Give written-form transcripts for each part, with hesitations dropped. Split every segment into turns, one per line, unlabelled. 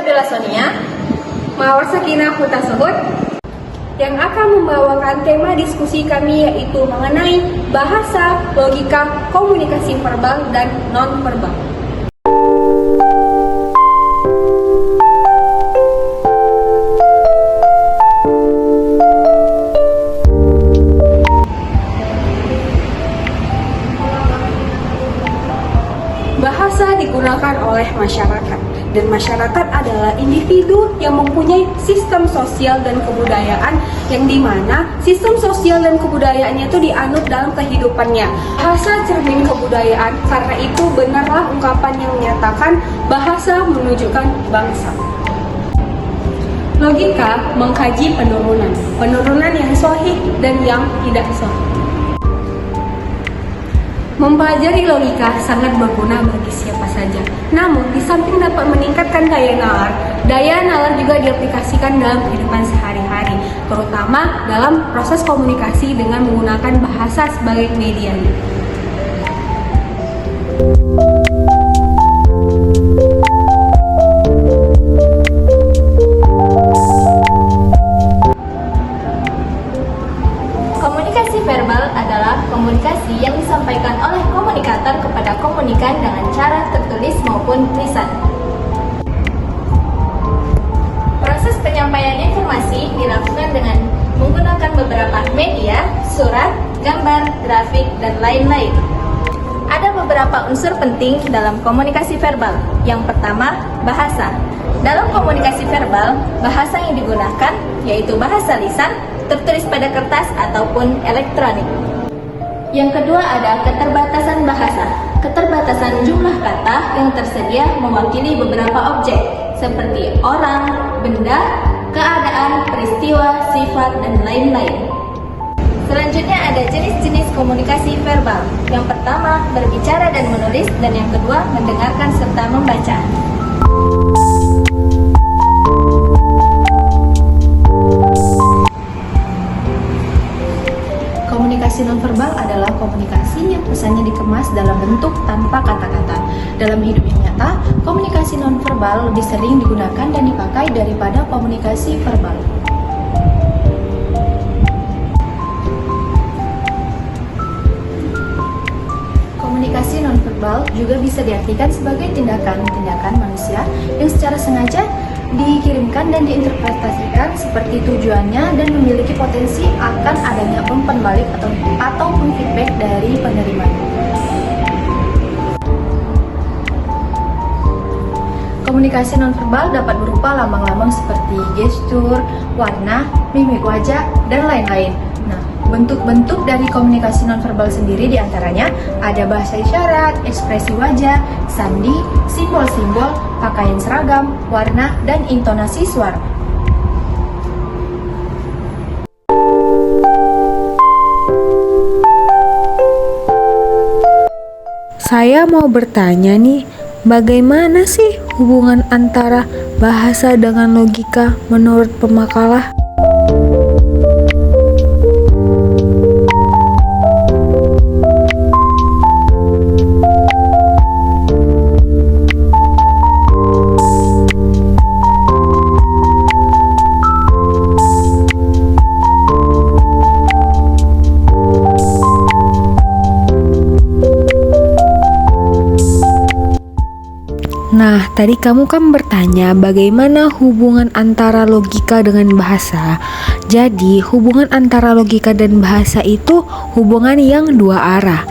Bella Sonia, Mawar Sakinah Hutasahud, yang akan membawakan tema diskusi kami yaitu mengenai bahasa, logika, komunikasi verbal, dan non-verbal. Bahasa digunakan oleh masyarakat, dan masyarakat adalah individu yang mempunyai sistem sosial dan kebudayaan yang dimana sistem sosial dan kebudayaannya itu dianut dalam kehidupannya. Bahasa cermin kebudayaan, karena itu benarlah ungkapan yang menyatakan bahasa menunjukkan bangsa. Logika mengkaji penurunan yang sahih dan yang tidak sahih. Mempelajari logika sangat berguna bagi siapa saja. Namun, di samping dapat meningkatkan daya nalar juga diaplikasikan dalam kehidupan sehari-hari, terutama dalam proses komunikasi dengan menggunakan bahasa sebagai media. Komunikasi verbal adalah komunikasi yang disampaikan oleh komunikator kepada komunikan dengan cara tertulis maupun lisan. Proses penyampaian informasi dilakukan dengan menggunakan beberapa media, surat, gambar, grafik, dan lain-lain. Ada beberapa unsur penting dalam komunikasi verbal. Yang pertama, bahasa. Dalam komunikasi verbal, bahasa yang digunakan yaitu bahasa lisan, tertulis pada kertas ataupun elektronik. Yang kedua ada keterbatasan bahasa. Keterbatasan jumlah kata yang tersedia mewakili beberapa objek seperti orang, benda, keadaan, peristiwa, sifat, dan lain-lain. Selanjutnya ada jenis-jenis komunikasi verbal. Yang pertama berbicara dan menulis, dan yang kedua mendengarkan serta membaca. Komunikasi nonverbal adalah komunikasi yang pesannya dikemas dalam bentuk tanpa kata-kata. Dalam hidup yang nyata, komunikasi nonverbal lebih sering digunakan dan dipakai daripada komunikasi verbal. Komunikasi nonverbal juga bisa diartikan sebagai tindakan-tindakan manusia yang secara sengaja dikirimkan dan diinterpretasikan seperti tujuannya dan memiliki potensi akan adanya umpan balik ataupun feedback dari penerima. Komunikasi nonverbal dapat berupa lambang-lambang seperti gestur, warna, mimik wajah, dan lain-lain. Nah, bentuk-bentuk dari komunikasi nonverbal sendiri diantaranya ada bahasa isyarat, ekspresi wajah, sandi, simbol-simbol, pakaian seragam, warna, dan intonasi suara.
Saya mau bertanya nih, bagaimana sih hubungan antara bahasa dengan logika menurut pemakalah? Nah, tadi kamu kan bertanya bagaimana hubungan antara logika dengan bahasa. Jadi, hubungan antara logika dan bahasa itu hubungan yang dua arah,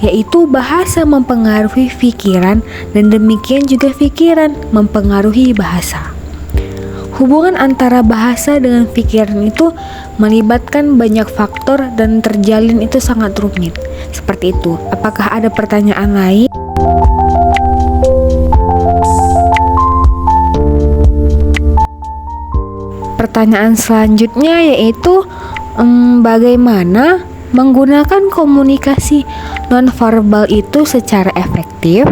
yaitu bahasa mempengaruhi pikiran dan demikian juga pikiran mempengaruhi bahasa. Hubungan antara bahasa dengan pikiran itu melibatkan banyak faktor dan terjalin itu sangat rumit. Seperti itu. Apakah ada pertanyaan lain? Pertanyaan selanjutnya yaitu bagaimana menggunakan komunikasi nonverbal itu secara efektif?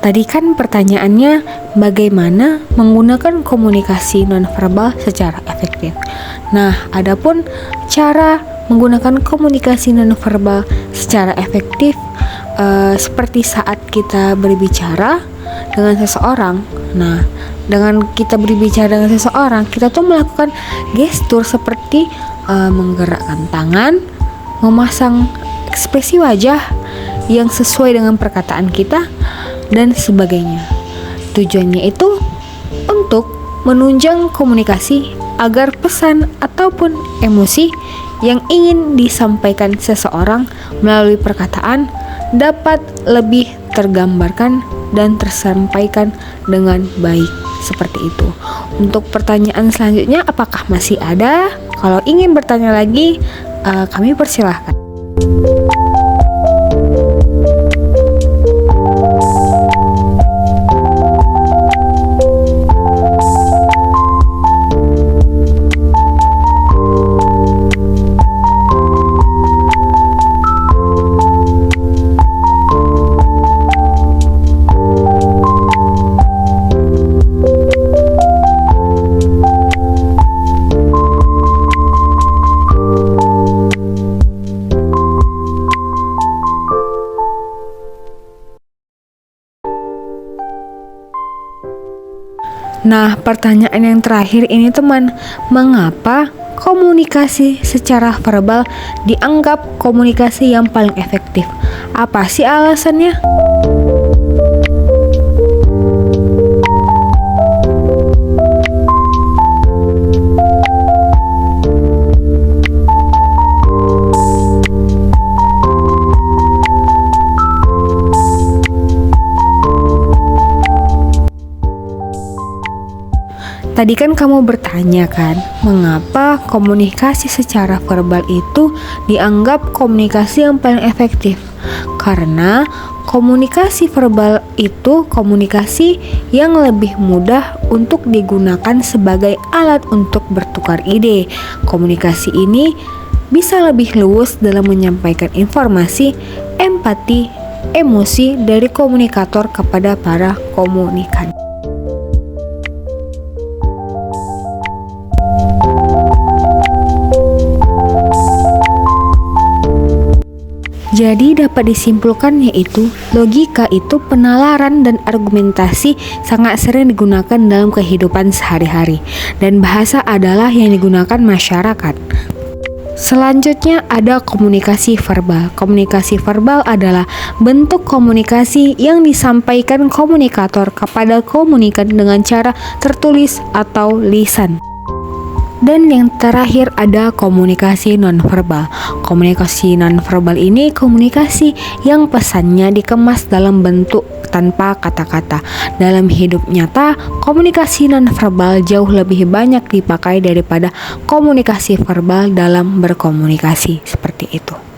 tadi kan pertanyaannya bagaimana menggunakan komunikasi nonverbal secara efektif. Nah, adapun cara menggunakan komunikasi nonverbal secara efektif seperti saat kita berbicara dengan seseorang. Nah, dengan kita berbicara dengan seseorang, kita tuh melakukan gestur seperti menggerakkan tangan, memasang ekspresi wajah yang sesuai dengan perkataan kita, dan sebagainya. Tujuannya itu untuk menunjang komunikasi agar pesan ataupun emosi yang ingin disampaikan seseorang melalui perkataan dapat lebih tergambarkan dan tersampaikan dengan baik. Seperti itu. Untuk pertanyaan selanjutnya, apakah masih ada? Kalau ingin bertanya lagi, kami persilahkan. Nah, pertanyaan yang terakhir ini teman, mengapa komunikasi secara verbal dianggap komunikasi yang paling efektif? Apa sih alasannya? Tadi kan kamu bertanya kan, mengapa komunikasi secara verbal itu dianggap komunikasi yang paling efektif? Karena komunikasi verbal itu komunikasi yang lebih mudah untuk digunakan sebagai alat untuk bertukar ide. Komunikasi ini bisa lebih luwes dalam menyampaikan informasi, empati, emosi dari komunikator kepada para komunikan. Jadi dapat disimpulkan yaitu logika itu penalaran dan argumentasi sangat sering digunakan dalam kehidupan sehari-hari, dan bahasa adalah yang digunakan masyarakat. Selanjutnya ada komunikasi verbal. Komunikasi verbal adalah bentuk komunikasi yang disampaikan komunikator kepada komunikan dengan cara tertulis atau lisan. Dan yang terakhir ada komunikasi nonverbal. Komunikasi nonverbal ini komunikasi yang pesannya dikemas dalam bentuk tanpa kata-kata. Dalam hidup nyata, komunikasi nonverbal jauh lebih banyak dipakai daripada komunikasi verbal dalam berkomunikasi. Seperti itu.